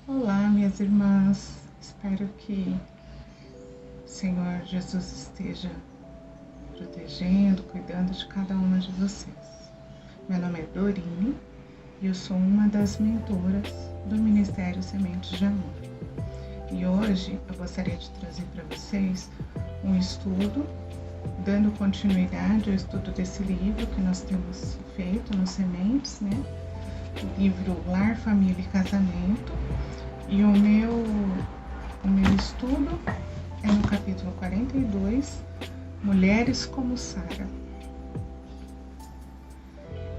Olá, minhas irmãs. Espero que o Senhor Jesus esteja protegendo, cuidando de cada uma de vocês. Meu nome é Dorine e eu sou uma das mentoras do Ministério Sementes de Amor. E hoje eu gostaria de trazer para vocês um estudo, dando continuidade ao estudo desse livro que nós temos feito no Sementes, né? O livro Lar, Família e Casamento. E o meu estudo é no capítulo 42, Mulheres como Sara.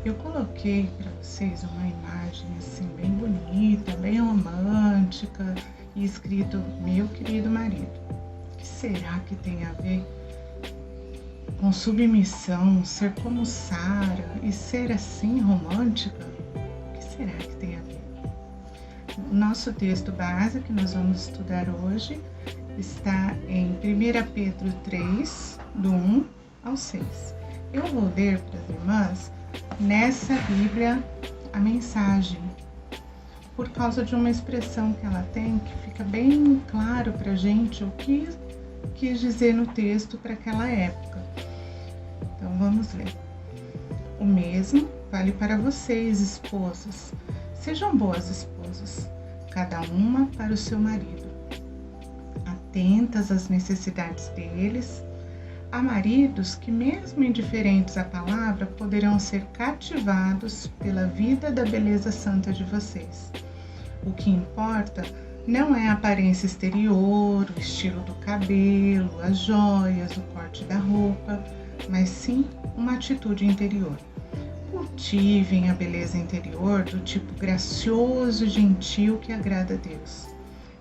Eu coloquei para vocês uma imagem assim bem bonita, bem romântica e escrito meu querido marido. O que será que tem a ver com submissão, ser como Sara e ser assim romântica? O que será que tem a ver? O nosso texto base que nós vamos estudar hoje está em 1 Pedro 3, do 1 ao 6. Eu vou ler para as irmãs nessa Bíblia a mensagem, por causa de uma expressão que ela tem que fica bem claro para a gente o que quis dizer no texto para aquela época. Então vamos ler. O mesmo vale para vocês, esposas. Sejam boas esposas, cada uma para o seu marido, atentas às necessidades deles. Há maridos que, mesmo indiferentes à palavra, poderão ser cativados pela vida da beleza santa de vocês. O que importa não é a aparência exterior, o estilo do cabelo, as joias, o corte da roupa, mas sim uma atitude interior. Cultivem a beleza interior do tipo gracioso e gentil que agrada a Deus.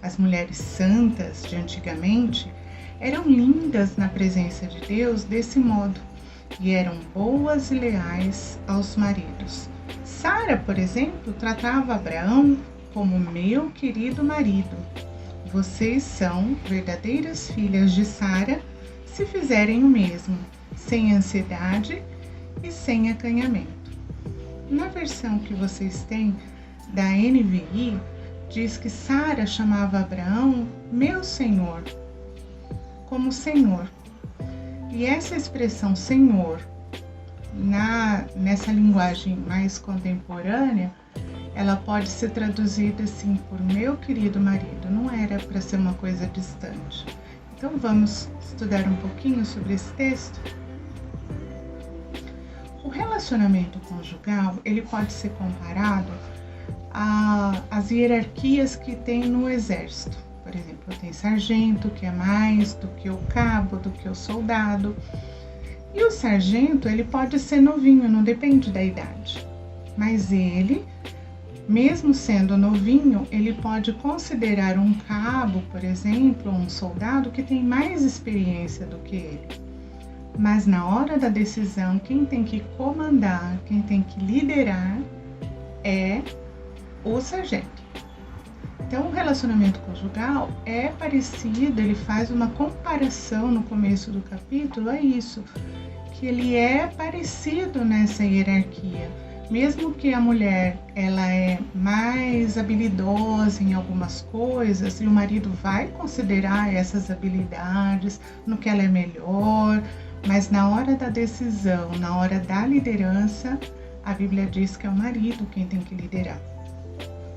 As mulheres santas de antigamente eram lindas na presença de Deus desse modo e eram boas e leais aos maridos. Sara, por exemplo, tratava Abraão como meu querido marido. Vocês são verdadeiras filhas de Sara se fizerem o mesmo, sem ansiedade e sem acanhamento. Na versão que vocês têm da NVI, diz que Sara chamava Abraão meu Senhor, como Senhor. E essa expressão Senhor, nessa linguagem mais contemporânea, ela pode ser traduzida assim por meu querido marido, não era para ser uma coisa distante. Então vamos estudar um pouquinho sobre esse texto? O relacionamento conjugal, ele pode ser comparado às hierarquias que tem no exército. Por exemplo, tem sargento, que é mais do que o cabo, do que o soldado. E o sargento, ele pode ser novinho, não depende da idade. Mas ele, mesmo sendo novinho, ele pode considerar um cabo, por exemplo, um soldado que tem mais experiência do que ele. Mas na hora da decisão, quem tem que comandar, quem tem que liderar é o sargento. Então, o relacionamento conjugal é parecido, ele faz uma comparação no começo do capítulo, é isso, que ele é parecido nessa hierarquia. Mesmo que a mulher ela é mais habilidosa em algumas coisas e o marido vai considerar essas habilidades no que ela é melhor, mas na hora da decisão, na hora da liderança, a Bíblia diz que é o marido quem tem que liderar.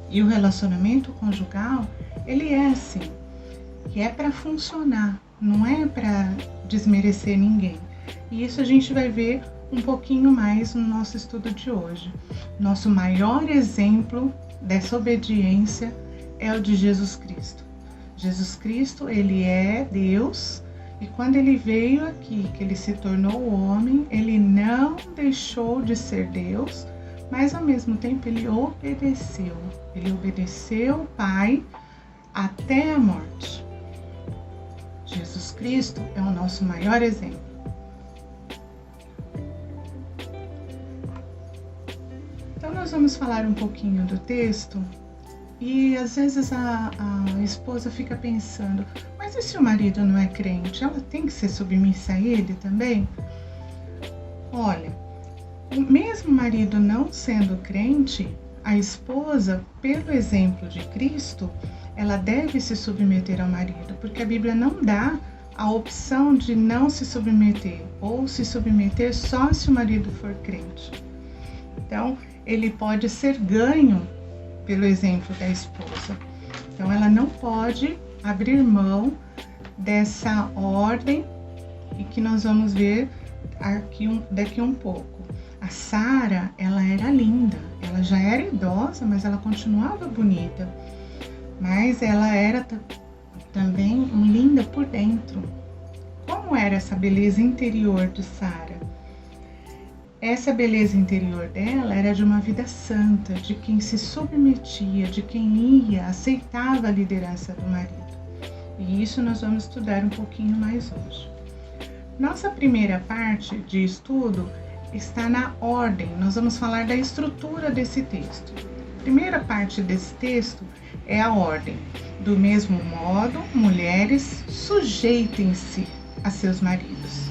E o relacionamento conjugal, ele é assim, que é para funcionar, não é para desmerecer ninguém. E isso a gente vai ver um pouquinho mais no nosso estudo de hoje. Nosso maior exemplo dessa obediência é o de Jesus Cristo. Jesus Cristo, ele é Deus. E quando ele veio aqui, que ele se tornou homem, ele não deixou de ser Deus, mas ao mesmo tempo ele obedeceu. Ele obedeceu o Pai até a morte. Jesus Cristo é o nosso maior exemplo. Então nós vamos falar um pouquinho do texto. E às vezes a esposa fica pensando, mas e se o marido não é crente? Ela tem que ser submissa a ele também? Olha, mesmo o marido não sendo crente, a esposa, pelo exemplo de Cristo, ela deve se submeter ao marido, porque a Bíblia não dá a opção de não se submeter, ou se submeter só se o marido for crente. Então, ele pode ser ganho pelo exemplo da esposa. Então, ela não pode abrir mão dessa ordem e que nós vamos ver daqui um pouco. A Sara, ela era linda, ela já era idosa, mas ela continuava bonita. Mas ela era também linda por dentro. Como era essa beleza interior de Sara? Essa beleza interior dela era de uma vida santa, de quem se submetia, de quem aceitava a liderança do marido. E isso nós vamos estudar um pouquinho mais hoje. Nossa primeira parte de estudo está na ordem. Nós vamos falar da estrutura desse texto. A primeira parte desse texto é a ordem. Do mesmo modo, mulheres, sujeitem-se a seus maridos.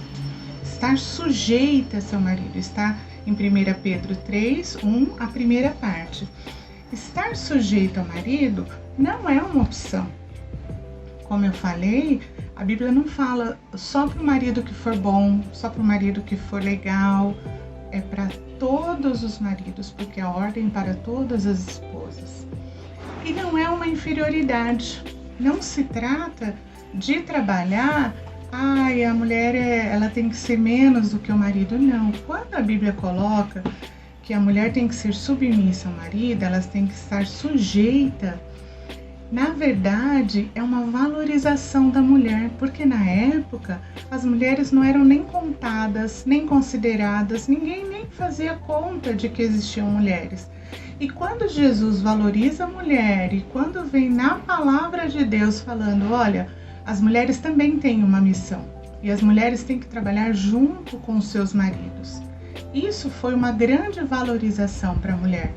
Estar sujeita a seu marido está em 1 Pedro 3, 1, a primeira parte. Estar sujeito ao marido não é uma opção. Como eu falei, a Bíblia não fala só para o marido que for bom, só para o marido que for legal, é para todos os maridos, porque a ordem é para todas as esposas. E não é uma inferioridade, não se trata de trabalhar, a mulher ela tem que ser menos do que o marido, não. Quando a Bíblia coloca que a mulher tem que ser submissa ao marido, elas têm que estar sujeita, na verdade é uma valorização da mulher, porque na época as mulheres não eram nem contadas, nem consideradas, ninguém nem fazia conta de que existiam mulheres. E quando Jesus valoriza a mulher e quando vem na palavra de Deus falando, olha, as mulheres também têm uma missão e as mulheres têm que trabalhar junto com os seus maridos. Isso foi uma grande valorização para a mulher.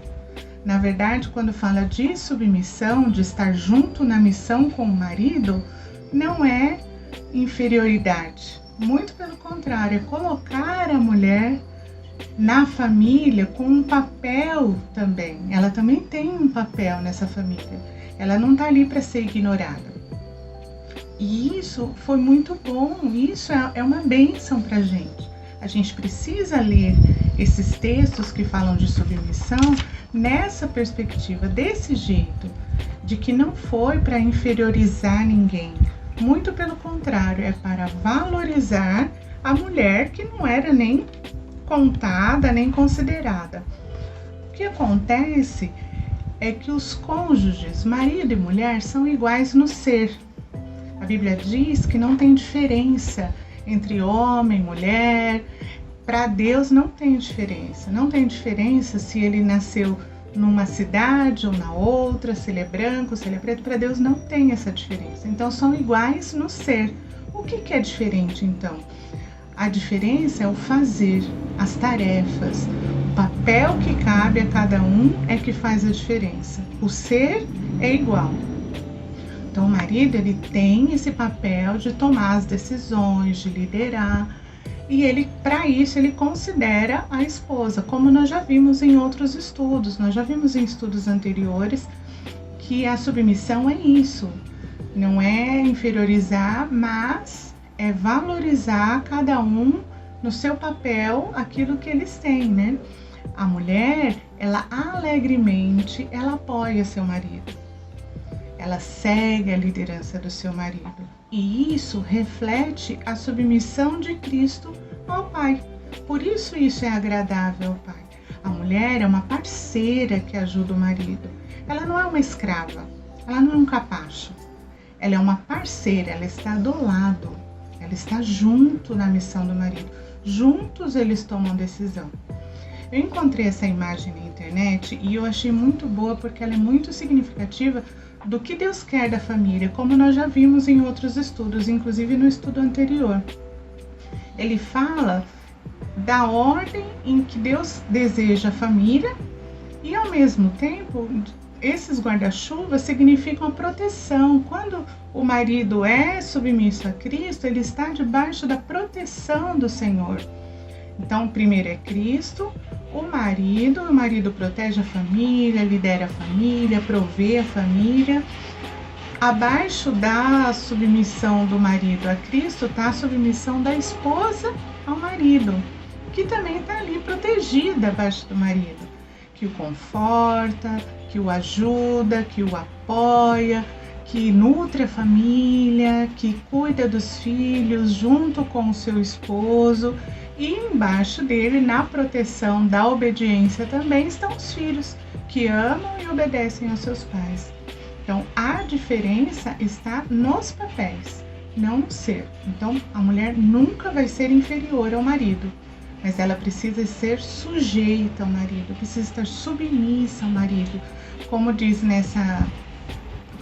Na verdade, quando fala de submissão, de estar junto na missão com o marido, não é inferioridade. Muito pelo contrário, é colocar a mulher na família com um papel também. Ela também tem um papel nessa família. Ela não está ali para ser ignorada. E isso foi muito bom, isso é uma bênção para a gente. A gente precisa ler esses textos que falam de submissão nessa perspectiva, desse jeito, de que não foi para inferiorizar ninguém. Muito pelo contrário, é para valorizar a mulher que não era nem contada, nem considerada. O que acontece é que os cônjuges, marido e mulher, são iguais no ser. A Bíblia diz que não tem diferença entre homem e mulher. Para Deus não tem diferença. Não tem diferença se ele nasceu numa cidade ou na outra, se ele é branco, se ele é preto. Para Deus não tem essa diferença. Então são iguais no ser. O que é diferente então? A diferença é o fazer, as tarefas, o papel que cabe a cada um é que faz a diferença. O ser é igual. Então o marido ele tem esse papel de tomar as decisões, de liderar, e para isso ele considera a esposa, como nós já vimos em outros estudos, nós já vimos em estudos anteriores que a submissão é isso, não é inferiorizar, mas é valorizar cada um no seu papel aquilo que eles têm, né? A mulher, ela alegremente, ela apoia seu marido. Ela segue a liderança do seu marido. E isso reflete a submissão de Cristo ao Pai. Por isso é agradável ao Pai. A mulher é uma parceira que ajuda o marido. Ela não é uma escrava. Ela não é um capacho. Ela é uma parceira. Ela está do lado. Ela está junto na missão do marido. Juntos eles tomam decisão. Eu encontrei essa imagem na internet e eu achei muito boa porque ela é muito significativa do que Deus quer da família, como nós já vimos em outros estudos, inclusive no estudo anterior. Ele fala da ordem em que Deus deseja a família e, ao mesmo tempo, esses guarda-chuvas significam a proteção. Quando o marido é submisso a Cristo, ele está debaixo da proteção do Senhor. Então, o primeiro é Cristo, o marido protege a família, lidera a família, provê a família. Abaixo da submissão do marido a Cristo está a submissão da esposa ao marido, que também está ali protegida abaixo do marido, que o conforta, que o ajuda, que o apoia, que nutre a família, que cuida dos filhos junto com o seu esposo, e embaixo dele, na proteção da obediência também, estão os filhos, que amam e obedecem aos seus pais. Então, a diferença está nos papéis, não no ser. Então, a mulher nunca vai ser inferior ao marido, mas ela precisa ser sujeita ao marido, precisa estar submissa ao marido. Como diz nessa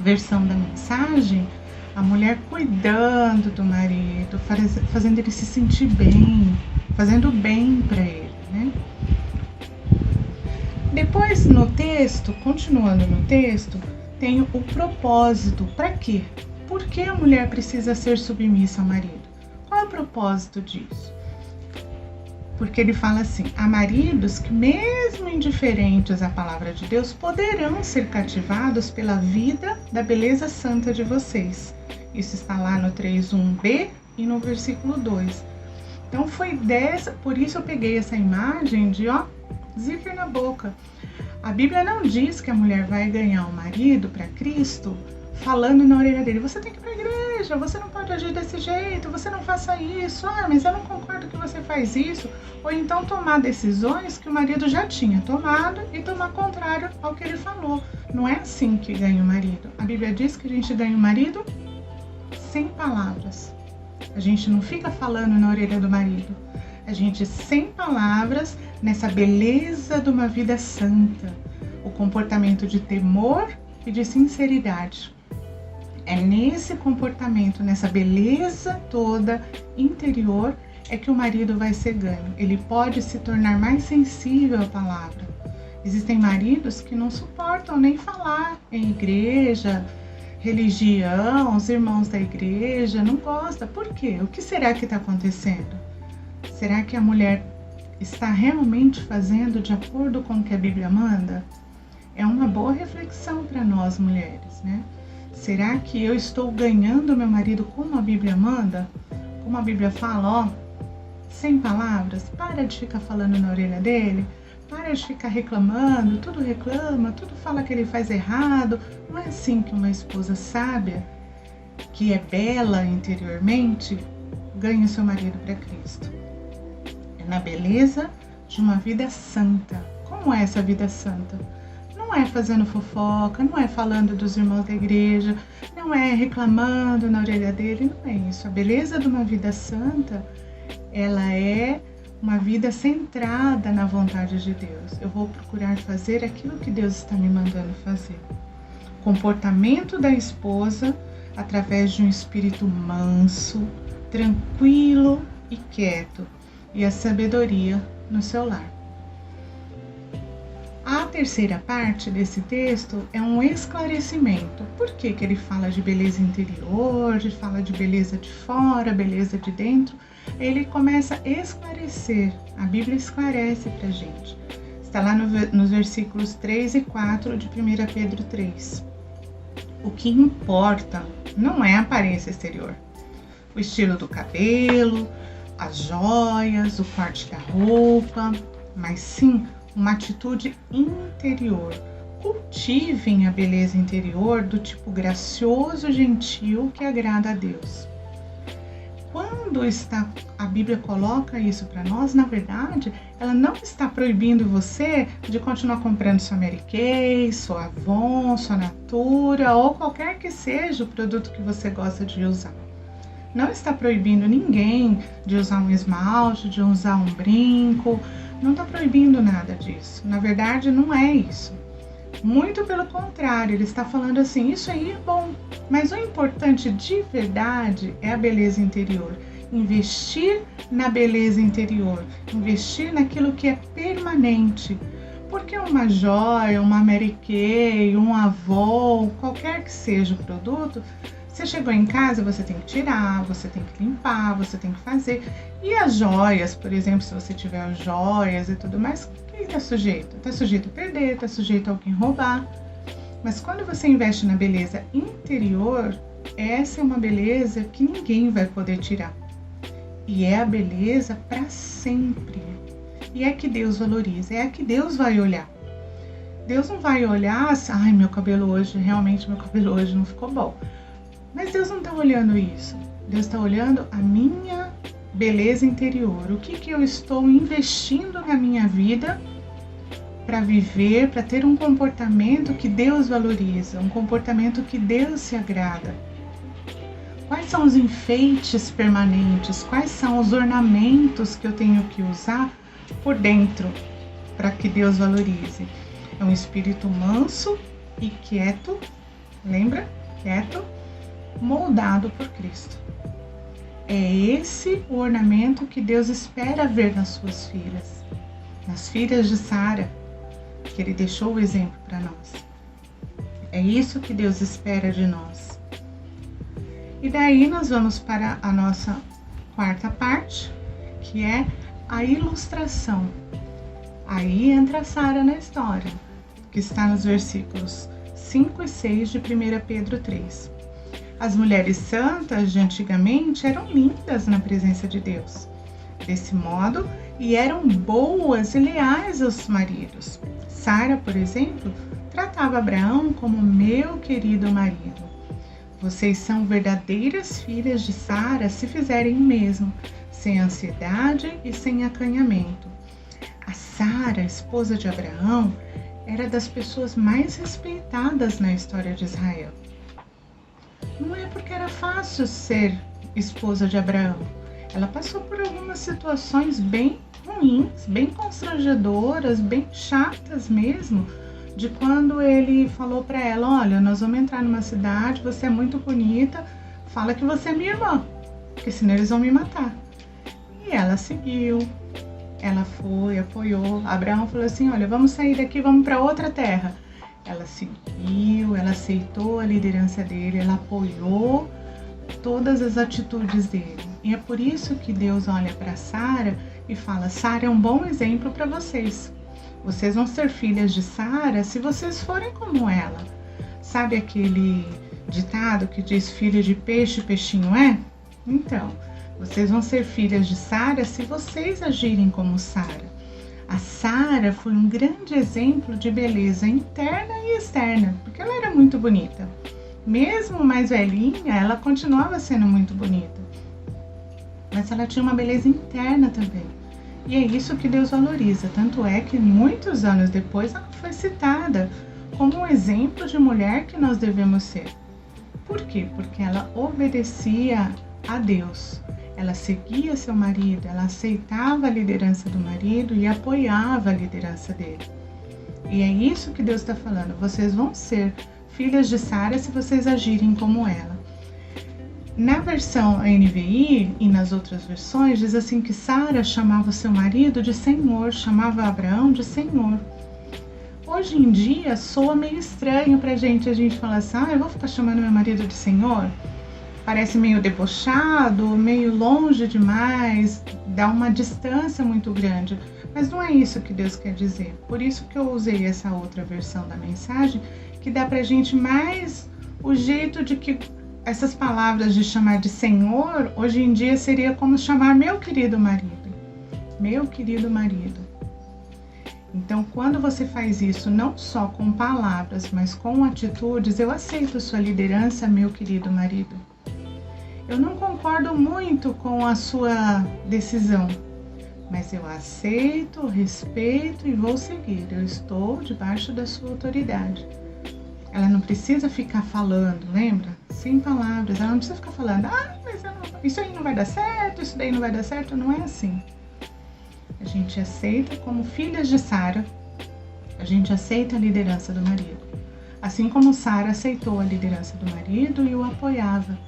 versão da mensagem, a mulher cuidando do marido, fazendo ele se sentir bem, fazendo bem para ele, né? Depois, no texto, continuando no texto, tem o propósito. Para quê? Por que a mulher precisa ser submissa ao marido? Qual é o propósito disso? Porque ele fala assim: há maridos que, mesmo indiferentes à palavra de Deus, poderão ser cativados pela vida da beleza santa de vocês. Isso está lá no 3:1b e no versículo 2. Então por isso eu peguei essa imagem de zíper na boca. A Bíblia não diz que a mulher vai ganhar o marido para Cristo falando na orelha dele: você tem que ir para a igreja, você não pode agir desse jeito, você não faça isso, mas eu não concordo que você faz isso. Ou então tomar decisões que o marido já tinha tomado e tomar contrário ao que ele falou. Não é assim que ganha o marido. A Bíblia diz que a gente ganha o marido sem palavras. A gente não fica falando na orelha do marido. A gente, sem palavras, nessa beleza de uma vida santa, o comportamento de temor e de sinceridade. É nesse comportamento, nessa beleza toda interior, é que o marido vai ser ganho. Ele pode se tornar mais sensível à palavra. Existem maridos que não suportam nem falar em igreja, religião, os irmãos da igreja, não gostam. Por quê? O que será que está acontecendo? Será que a mulher está realmente fazendo de acordo com o que a Bíblia manda? É uma boa reflexão para nós mulheres, né? Será que eu estou ganhando meu marido como a Bíblia manda? Como a Bíblia fala, sem palavras? Para de ficar falando na orelha dele, para de ficar reclamando, tudo reclama, tudo fala que ele faz errado. Não é assim que uma esposa sábia, que é bela interiormente, ganha o seu marido para Cristo. É na beleza de uma vida santa. Como é essa vida santa? Não é fazendo fofoca, não é falando dos irmãos da igreja, não é reclamando na orelha dele, não é isso. A beleza de uma vida santa, ela é uma vida centrada na vontade de Deus. Eu vou procurar fazer aquilo que Deus está me mandando fazer. Comportamento da esposa através de um espírito manso, tranquilo e quieto, e a sabedoria no seu lar. A terceira parte desse texto é um esclarecimento. Por que ele fala de beleza interior, fala de beleza de fora, beleza de dentro? Ele começa a esclarecer, a Bíblia esclarece para a gente. Está lá nos versículos 3 e 4 de 1 Pedro 3. O que importa não é a aparência exterior, o estilo do cabelo, as joias, o corte da roupa, mas sim uma atitude interior. Cultivem a beleza interior do tipo gracioso e gentil que agrada a Deus. Quando a Bíblia coloca isso para nós, na verdade, ela não está proibindo você de continuar comprando sua Mary Kay, sua Avon, sua Natura ou qualquer que seja o produto que você gosta de usar. Não está proibindo ninguém de usar um esmalte, de usar um brinco. Não está proibindo nada disso. Na verdade, não é isso. Muito pelo contrário, ele está falando assim, isso aí é bom. Mas o importante de verdade é a beleza interior. Investir na beleza interior. Investir naquilo que é permanente. Porque uma joia, uma Mary Kay, um Avon, qualquer que seja o produto, Você chegou em casa, você tem que tirar, você tem que limpar, você tem que fazer. E as joias, por exemplo, se você tiver joias e tudo mais, quem está sujeito? Está sujeito a perder, está sujeito a alguém roubar. Mas quando você investe na beleza interior, essa é uma beleza que ninguém vai poder tirar. E é a beleza para sempre. E é que Deus valoriza, é a que Deus vai olhar. Deus não vai olhar assim, ai, meu cabelo hoje não ficou bom. Mas Deus não está olhando isso. Deus está olhando a minha beleza interior. O que eu estou investindo na minha vida para viver, para ter um comportamento que Deus valoriza, um comportamento que Deus se agrada. Quais são os enfeites permanentes? Quais são os ornamentos que eu tenho que usar por dentro para que Deus valorize? É um espírito manso e quieto, lembra? Quieto, moldado por Cristo. É esse o ornamento que Deus espera ver nas suas filhas, nas filhas de Sara, que Ele deixou o exemplo para nós. É isso que Deus espera de nós. E daí nós vamos para a nossa quarta parte, que é a ilustração. Aí entra Sara na história, que está nos versículos 5 e 6 de 1 Pedro 3. As mulheres santas de antigamente eram lindas na presença de Deus, desse modo, e eram boas e leais aos maridos. Sara, por exemplo, tratava Abraão como meu querido marido. Vocês são verdadeiras filhas de Sara se fizerem o mesmo, sem ansiedade e sem acanhamento. A Sara, esposa de Abraão, era das pessoas mais respeitadas na história de Israel. Não é porque era fácil ser esposa de Abraão. Ela passou por algumas situações bem ruins, bem constrangedoras, bem chatas mesmo, de quando ele falou para ela, olha, nós vamos entrar numa cidade, você é muito bonita, fala que você é minha irmã, porque senão eles vão me matar. E ela seguiu, ela foi, apoiou. Abraão falou assim, olha, vamos sair daqui, vamos para outra terra. Ela seguiu, ela aceitou a liderança dele, ela apoiou todas as atitudes dele. E é por isso que Deus olha para Sara e fala, Sara é um bom exemplo para vocês. Vocês vão ser filhas de Sara se vocês forem como ela. Sabe aquele ditado que diz filho de peixe, peixinho é? Então, vocês vão ser filhas de Sara se vocês agirem como Sara. A Sara foi um grande exemplo de beleza interna e externa, porque ela era muito bonita. Mesmo mais velhinha, ela continuava sendo muito bonita. Mas ela tinha uma beleza interna também. E é isso que Deus valoriza. Tanto é que muitos anos depois ela foi citada como um exemplo de mulher que nós devemos ser. Por quê? Porque ela obedecia a Deus. Ela seguia seu marido, ela aceitava a liderança do marido e apoiava a liderança dele. E é isso que Deus está falando. Vocês vão ser filhas de Sara se vocês agirem como ela. Na versão NVI e nas outras versões, diz assim que Sara chamava seu marido de Senhor, chamava Abraão de Senhor. Hoje em dia, soa meio estranho pra gente a gente falar assim, eu vou ficar chamando meu marido de Senhor? Parece meio debochado, meio longe demais, dá uma distância muito grande. Mas não é isso que Deus quer dizer. Por isso que eu usei essa outra versão da mensagem, que dá pra gente mais o jeito de que essas palavras de chamar de Senhor, hoje em dia seria como chamar meu querido marido. Meu querido marido. Então, quando você faz isso, não só com palavras, mas com atitudes, eu aceito sua liderança, meu querido marido. Eu não concordo muito com a sua decisão, mas eu aceito, respeito e vou seguir. Eu estou debaixo da sua autoridade. Ela não precisa ficar falando, lembra? Sem palavras. Ela não precisa ficar falando, mas isso aí não vai dar certo, isso daí não vai dar certo. Não é assim. A gente aceita como filhas de Sara, a gente aceita a liderança do marido. Assim como Sara aceitou a liderança do marido e o apoiava,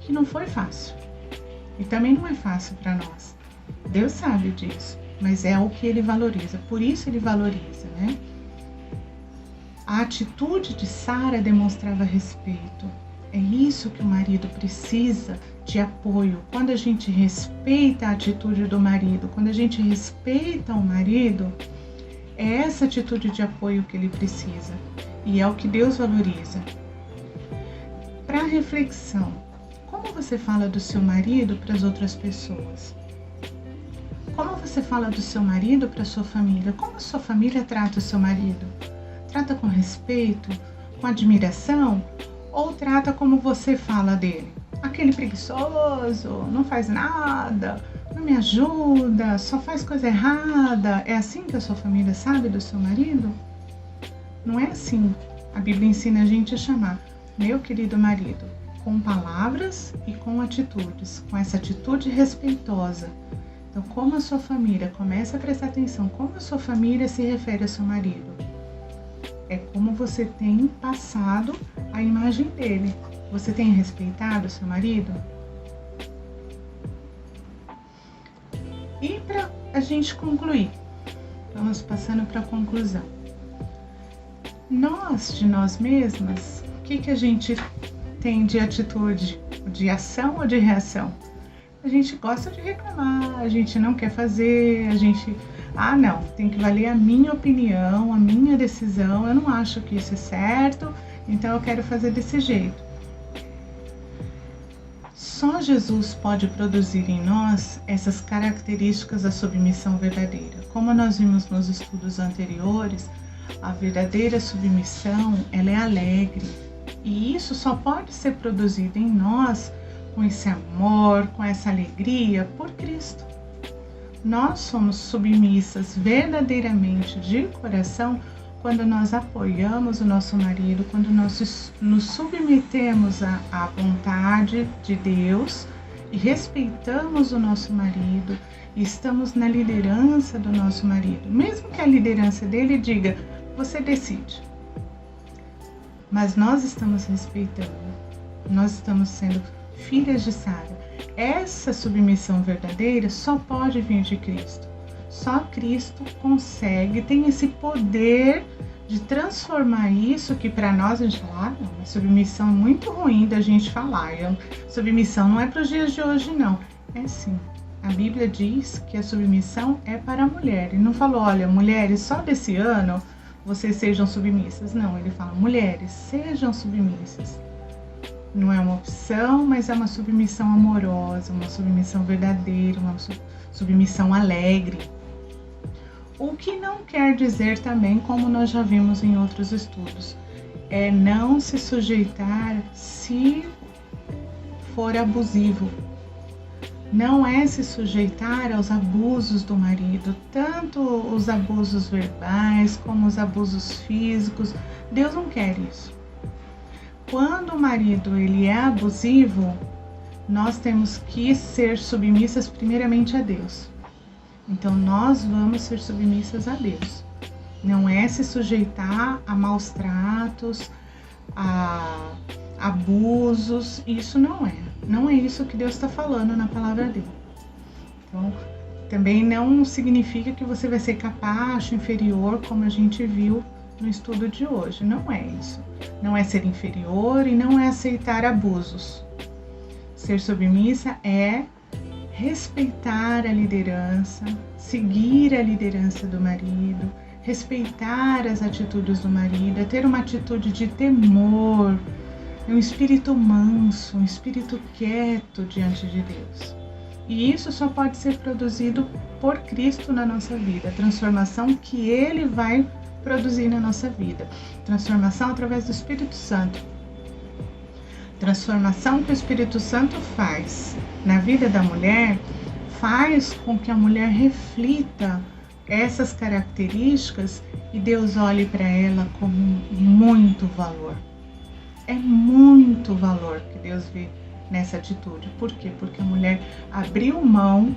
que não foi fácil. E também não é fácil para nós. Deus sabe disso, mas é o que Ele valoriza. Por isso Ele valoriza, né? A atitude de Sara demonstrava respeito. É isso que o marido precisa, de apoio. Quando a gente respeita a atitude do marido, quando a gente respeita o marido, é essa atitude de apoio que ele precisa. E é o que Deus valoriza. Para reflexão, como você fala do seu marido para as outras pessoas? Como você fala do seu marido para a sua família? Como a sua família trata o seu marido? Trata com respeito, com admiração? Ou trata como você fala dele? Aquele preguiçoso, não faz nada, não me ajuda, só faz coisa errada. É assim que a sua família sabe do seu marido? Não é assim. A Bíblia ensina a gente a chamar meu querido marido com palavras e com atitudes, com essa atitude respeitosa. Então, como a sua família, começa a prestar atenção, como a sua família se refere ao seu marido. É como você tem passado a imagem dele. Você tem respeitado o seu marido? E para a gente concluir, vamos passando para a conclusão. Nós, de nós mesmas, o que a gente tem de atitude? De ação ou de reação? A gente gosta de reclamar, a gente não quer fazer, a gente... não, tem que valer a minha opinião, a minha decisão, eu não acho que isso é certo, então eu quero fazer desse jeito. Só Jesus pode produzir em nós essas características da submissão verdadeira. Como nós vimos nos estudos anteriores, a verdadeira submissão, ela é alegre. E isso só pode ser produzido em nós com esse amor, com essa alegria por Cristo. Nós somos submissas verdadeiramente de coração quando nós apoiamos o nosso marido, quando nós nos submetemos à vontade de Deus e respeitamos o nosso marido e estamos na liderança do nosso marido. Mesmo que a liderança dele diga, você decide. Mas nós estamos respeitando, nós estamos sendo filhas de Sara. Essa submissão verdadeira só pode vir de Cristo. Só Cristo consegue, tem esse poder de transformar isso que para nós a gente fala, não, a submissão é muito ruim da gente falar. Submissão não é para os dias de hoje, não. É sim. A Bíblia diz que a submissão é para a mulher. Ele não falou, olha, mulheres, só desse ano vocês sejam submissas. Não, ele fala, mulheres, sejam submissas. Não é uma opção, mas é uma submissão amorosa, uma submissão verdadeira, uma submissão alegre. O que não quer dizer também, como nós já vimos em outros estudos, é não se sujeitar se for abusivo. Não é se sujeitar aos abusos do marido, tanto os abusos verbais como os abusos físicos. Deus não quer isso. Quando o marido ele é abusivo, nós temos que ser submissas primeiramente a Deus. Então nós vamos ser submissas a Deus. Não é se sujeitar a maus tratos, a abusos, isso não é. Não é isso que Deus está falando na palavra dele. Então, também não significa que você vai ser capacho, inferior, como a gente viu no estudo de hoje. Não é isso. Não é ser inferior e não é aceitar abusos. Ser submissa é respeitar a liderança, seguir a liderança do marido, respeitar as atitudes do marido, é ter uma atitude de temor, um espírito manso, um espírito quieto diante de Deus. E isso só pode ser produzido por Cristo na nossa vida, a transformação que Ele vai produzir na nossa vida. Transformação através do Espírito Santo. Transformação que o Espírito Santo faz na vida da mulher, faz com que a mulher reflita essas características e Deus olhe para ela com muito valor. É muito valor que Deus vê nessa atitude. Por quê? Porque a mulher abriu mão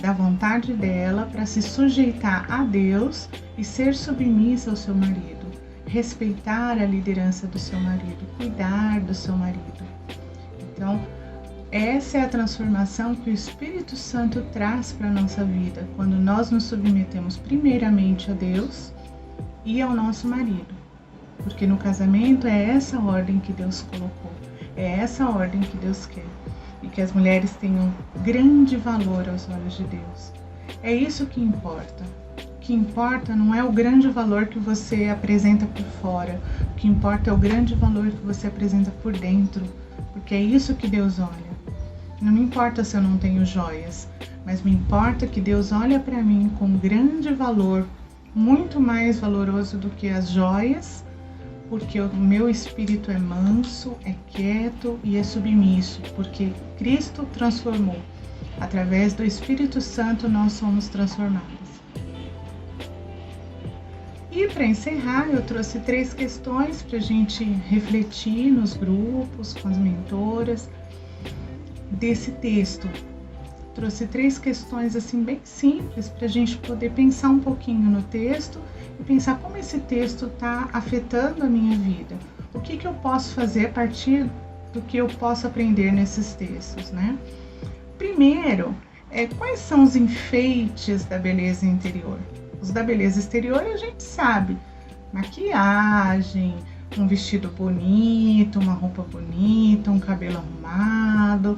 da vontade dela para se sujeitar a Deus e ser submissa ao seu marido, respeitar a liderança do seu marido, cuidar do seu marido. Então, essa é a transformação que o Espírito Santo traz para a nossa vida, quando nós nos submetemos primeiramente a Deus e ao nosso marido. Porque no casamento é essa ordem que Deus colocou. É essa a ordem que Deus quer. E que as mulheres tenham grande valor aos olhos de Deus. É isso que importa. O que importa não é o grande valor que você apresenta por fora. O que importa é o grande valor que você apresenta por dentro. Porque é isso que Deus olha. Não me importa se eu não tenho joias, mas me importa que Deus olha para mim com grande valor, muito mais valoroso do que as joias, porque o meu espírito é manso, é quieto e é submisso, porque Cristo transformou. Através do Espírito Santo nós somos transformados. E para encerrar, eu trouxe 3 questões para a gente refletir nos grupos, com as mentoras, desse texto. Trouxe 3 questões assim bem simples para a gente poder pensar um pouquinho no texto e pensar como esse texto está afetando a minha vida. O que eu posso fazer a partir do que eu posso aprender nesses textos, né? Primeiro, quais são os enfeites da beleza interior? Os da beleza exterior a gente sabe, maquiagem, um vestido bonito, uma roupa bonita, um cabelo arrumado.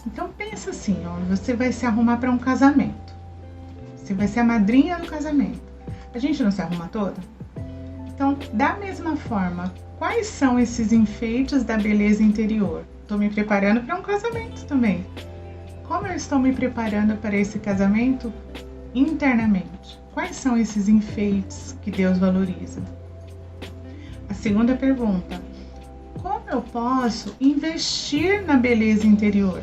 Então pensa assim, ó, você vai se arrumar para um casamento. Você vai ser a madrinha do casamento. A gente não se arruma toda? Então, da mesma forma, quais são esses enfeites da beleza interior? Estou me preparando para um casamento também. Como eu estou me preparando para esse casamento internamente? Quais são esses enfeites que Deus valoriza? A segunda pergunta: como eu posso investir na beleza interior?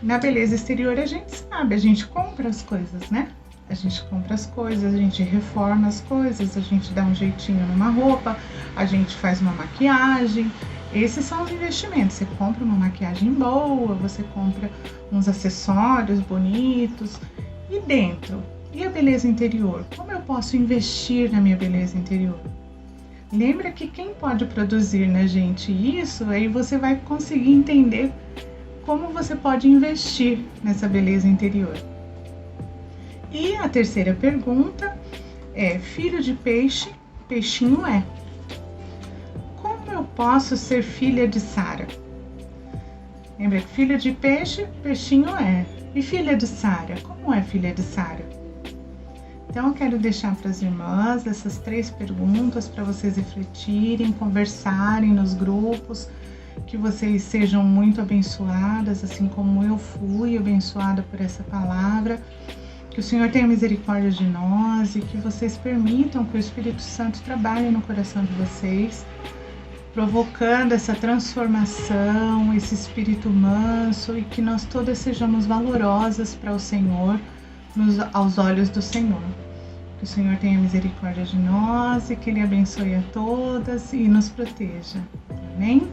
Na beleza exterior a gente sabe, a gente compra as coisas, né? A gente compra as coisas, a gente reforma as coisas, a gente dá um jeitinho numa roupa, a gente faz uma maquiagem. Esses são os investimentos. Você compra uma maquiagem boa, você compra uns acessórios bonitos. E dentro? E a beleza interior? Como eu posso investir na minha beleza interior? Lembra que quem pode produzir na gente isso, aí você vai conseguir entender como você pode investir nessa beleza interior. E a terceira pergunta é: filho de peixe, peixinho é. Como eu posso ser filha de Sara? Lembra que filho de peixe, peixinho é. E filha de Sara? Como é filha de Sara? Então eu quero deixar para as irmãs essas 3 perguntas para vocês refletirem, conversarem nos grupos, que vocês sejam muito abençoadas, assim como eu fui abençoada por essa palavra. Que o Senhor tenha misericórdia de nós e que vocês permitam que o Espírito Santo trabalhe no coração de vocês, provocando essa transformação, esse espírito manso, e que nós todas sejamos valorosas para o Senhor, aos olhos do Senhor. Que o Senhor tenha misericórdia de nós e que Ele abençoe a todas e nos proteja. Amém?